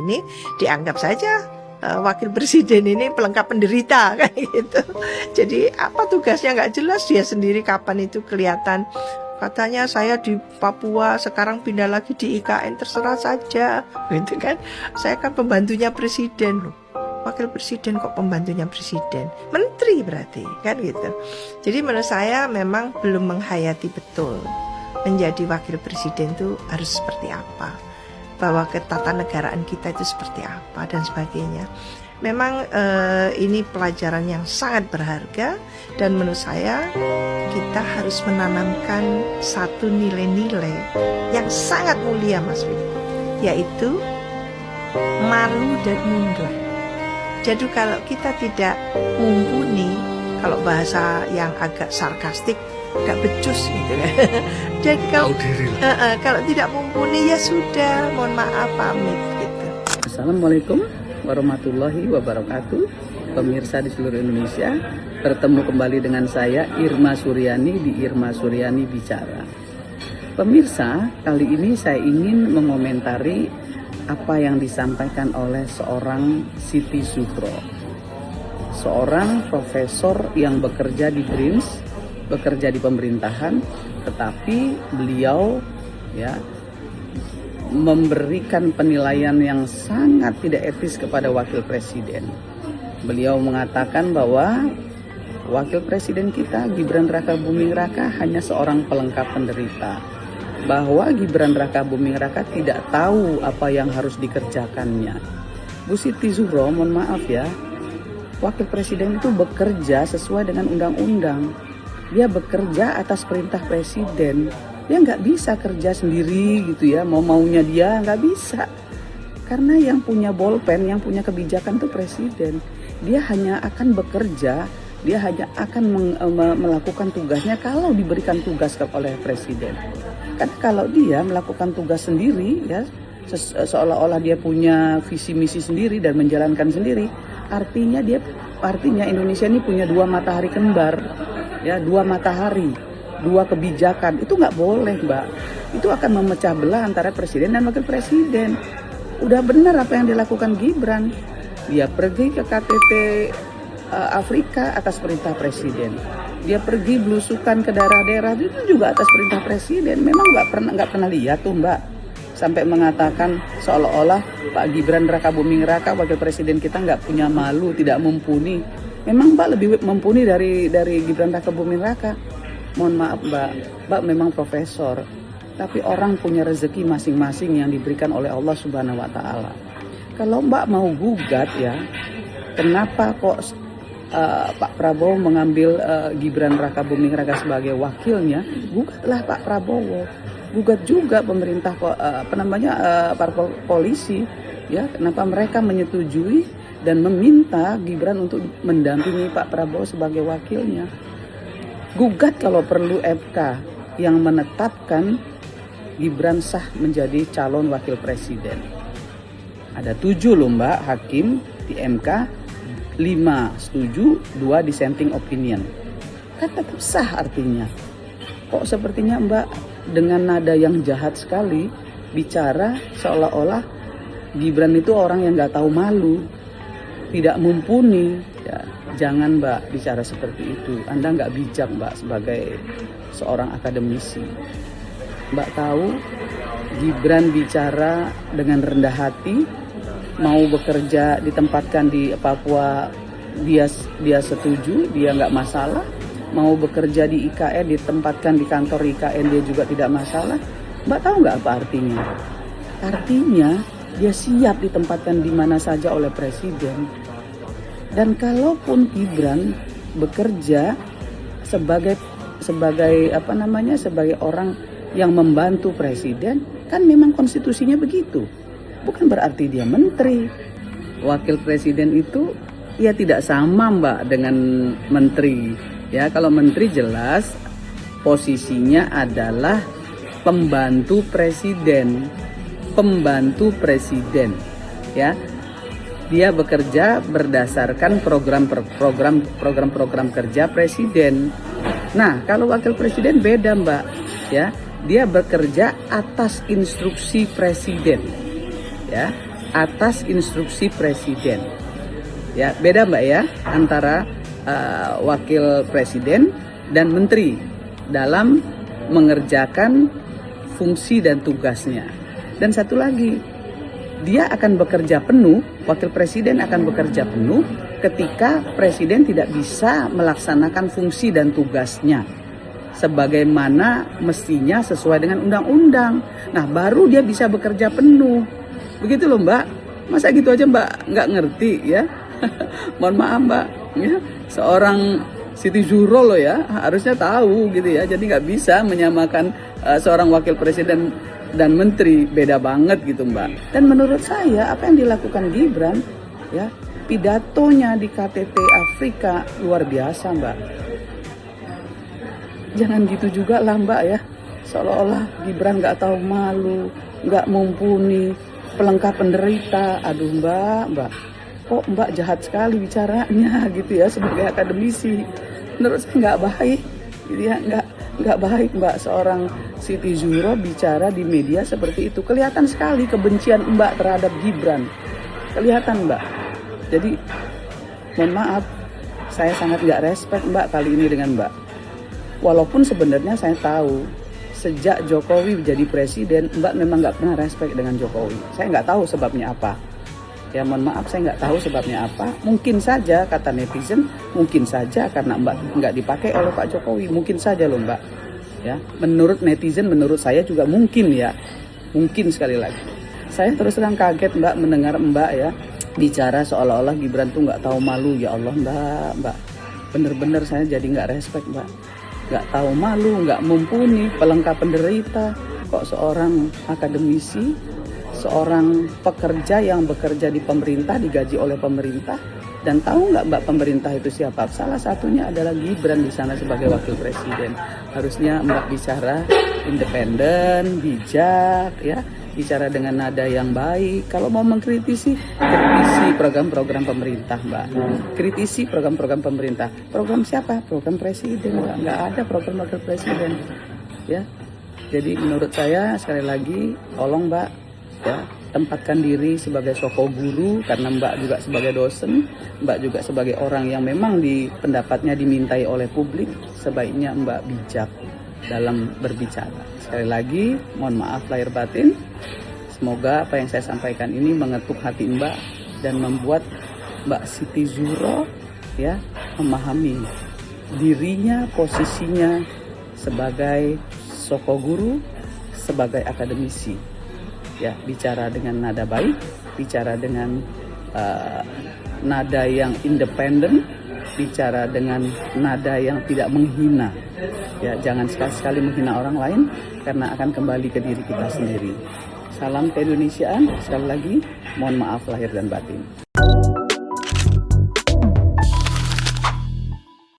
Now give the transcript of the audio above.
ini dianggap saja wakil presiden ini pelengkap penderita kayak gitu. Jadi apa tugasnya nggak jelas, dia sendiri kapan itu kelihatan. Katanya saya di Papua, sekarang pindah lagi di IKN, terserah saja, gitu kan? Saya kan pembantunya presiden loh. Wakil presiden kok pembantunya presiden? Menteri berarti, kan gitu. Jadi menurut saya memang belum menghayati betul menjadi wakil presiden itu harus seperti apa, bahwa ketatanegaraan kita itu seperti apa dan sebagainya. Memang ini pelajaran yang sangat berharga, dan menurut saya kita harus menanamkan satu nilai-nilai yang sangat mulia, Mas Win, yaitu malu dan mundur. Jadi kalau kita tidak mumpuni, kalau bahasa yang agak sarkastik, agak becus gitu kan. Jadi kalau tidak mumpuni ya sudah, mohon maaf, pamit gitu. Assalamualaikum warahmatullahi wabarakatuh. Pemirsa di seluruh Indonesia, bertemu kembali dengan saya Irma Suryani di Irma Suryani Bicara. Pemirsa, kali ini saya ingin mengomentari apa yang disampaikan oleh seorang Siti Zuhro, seorang profesor yang bekerja di BRIMS, bekerja di pemerintahan, tetapi beliau memberikan penilaian yang sangat tidak etis kepada wakil presiden. Beliau mengatakan bahwa wakil presiden kita Gibran Raka Buming Raka hanya seorang pelengkap penderita, bahwa Gibran Raka Buming Raka tidak tahu apa yang harus dikerjakannya. Bu Siti Zuhro, mohon maaf ya, wakil presiden itu bekerja sesuai dengan undang-undang. Dia bekerja atas perintah presiden. Dia nggak bisa kerja sendiri gitu ya, maunya dia nggak bisa. Karena yang punya bolpen, yang punya kebijakan itu presiden. Dia hanya akan bekerja, dia hanya akan melakukan tugasnya kalau diberikan tugas oleh presiden. Karena kalau dia melakukan tugas sendiri, ya seolah-olah dia punya visi misi sendiri dan menjalankan sendiri, artinya Indonesia ini punya dua matahari kembar, ya, dua matahari, dua kebijakan. Itu nggak boleh, Mbak. Itu akan memecah belah antara presiden dan wakil presiden. Udah benar apa yang dilakukan Gibran. Dia pergi ke KTT Afrika atas perintah presiden. Dia pergi belusukan ke daerah-daerah, itu juga atas perintah presiden. Memang nggak pernah lihat tuh, Mbak, sampai mengatakan seolah-olah Pak Gibran Raka Buming Raka wakil presiden kita nggak punya malu, tidak mumpuni. Memang Mbak lebih mumpuni dari Gibran Raka Buming Raka. Mohon maaf, Mbak memang profesor, tapi orang punya rezeki masing-masing yang diberikan oleh Allah Subhanahu wa Ta'ala. Kalau Mbak mau gugat ya, kenapa kok Pak Prabowo mengambil Gibran Raka Buming Raka sebagai wakilnya? Gugatlah Pak Prabowo, gugat juga pemerintah parpol polisi, ya, kenapa mereka menyetujui dan meminta Gibran untuk mendampingi Pak Prabowo sebagai wakilnya. Gugat kalau perlu MK yang menetapkan Gibran sah menjadi calon wakil presiden. Ada 7 loh, Mbak, hakim di MK, 5 setuju, 2 dissenting opinion. Kan tetap sah artinya. Kok sepertinya Mbak dengan nada yang jahat sekali bicara seolah-olah Gibran itu orang yang nggak tahu malu, tidak mumpuni. Ya, jangan Mbak bicara seperti itu. Anda nggak bijak, Mbak, sebagai seorang akademisi. Mbak tahu Gibran bicara dengan rendah hati, mau bekerja ditempatkan di Papua dia setuju, dia nggak masalah. Mau bekerja di IKN ditempatkan di kantor IKN dia juga tidak masalah. Mbak tahu nggak apa artinya? Artinya dia siap ditempatkan di mana saja oleh presiden. Dan kalaupun Gibran bekerja sebagai orang yang membantu presiden, kan memang konstitusinya begitu. Bukan berarti dia menteri. Wakil presiden itu ya tidak sama, Mbak, dengan menteri. Ya, kalau menteri jelas posisinya adalah pembantu presiden. Pembantu presiden. Ya. Dia bekerja berdasarkan program kerja presiden. Nah, kalau wakil presiden beda, Mbak. Ya, dia bekerja atas instruksi presiden. Ya, atas instruksi presiden. Ya, beda Mbak ya antara wakil presiden dan menteri dalam mengerjakan fungsi dan tugasnya. Dan satu lagi, dia akan bekerja penuh, wakil presiden akan bekerja penuh ketika presiden tidak bisa melaksanakan fungsi dan tugasnya sebagaimana mestinya sesuai dengan undang-undang. Nah, baru dia bisa bekerja penuh. Begitu loh Mbak. Masa gitu aja Mbak nggak ngerti ya? Mohon maaf Mbak, ya, seorang Siti Zuhro loh ya, harusnya tahu gitu ya. Jadi nggak bisa menyamakan seorang wakil presiden dan menteri, beda banget gitu Mbak. Dan menurut saya apa yang dilakukan Gibran, ya, pidatonya di KTT Afrika luar biasa Mbak. Jangan gitu juga lah Mbak ya, seolah-olah Gibran nggak tahu malu, nggak mumpuni, pelengkap penderita. Aduh Mbak. Kok Mbak jahat sekali bicaranya gitu ya sebagai akademisi. Menurut saya nggak baik, gitu ya, nggak baik Mbak seorang Siti Zuhro bicara di media seperti itu. Kelihatan sekali kebencian Mbak terhadap Gibran, kelihatan Mbak. Jadi mohon maaf, saya sangat nggak respect Mbak kali ini dengan Mbak. Walaupun sebenarnya saya tahu sejak Jokowi menjadi presiden, Mbak memang nggak pernah respect dengan Jokowi. Saya nggak tahu sebabnya apa. Ya mohon maaf, saya nggak tahu sebabnya apa. Mungkin saja kata netizen, mungkin saja karena Mbak nggak dipakai oleh Pak Jokowi. Mungkin saja loh Mbak. Ya, menurut netizen, menurut saya juga mungkin ya. Mungkin sekali lagi. Saya terus terang kaget Mbak mendengar Mbak ya bicara seolah-olah Gibran tuh nggak tahu malu. Ya Allah Mbak. Bener-bener saya jadi nggak respect Mbak. Nggak tahu malu, nggak mumpuni, pelengkap penderita. Kok seorang akademisi, seorang pekerja yang bekerja di pemerintah, digaji oleh pemerintah, dan tahu nggak Mbak pemerintah itu siapa? Salah satunya adalah Gibran di sana sebagai wakil presiden. Harusnya Mbak bicara independen, bijak, ya, bicara dengan nada yang baik. Kalau mau mengkritisi, kritisi program-program pemerintah Mbak. Kritisi program-program pemerintah. Program siapa? Program presiden Mbak. Nggak ada program wakil presiden. Ya, jadi menurut saya sekali lagi, tolong Mbak, ya, tempatkan diri sebagai soko guru, karena Mbak juga sebagai dosen, Mbak juga sebagai orang yang memang pendapatnya dimintai oleh publik. Sebaiknya Mbak bijak dalam berbicara. Sekali lagi mohon maaf lahir batin. Semoga apa yang saya sampaikan ini mengetuk hati Mbak dan membuat Mbak Siti Zuhro ya memahami dirinya, posisinya sebagai soko guru, sebagai akademisi. Ya, bicara dengan nada baik, bicara dengan nada yang independen, bicara dengan nada yang tidak menghina. Ya, jangan sekali-sekali menghina orang lain karena akan kembali ke diri kita sendiri. Salam keindonesiaan, sekali lagi mohon maaf lahir dan batin.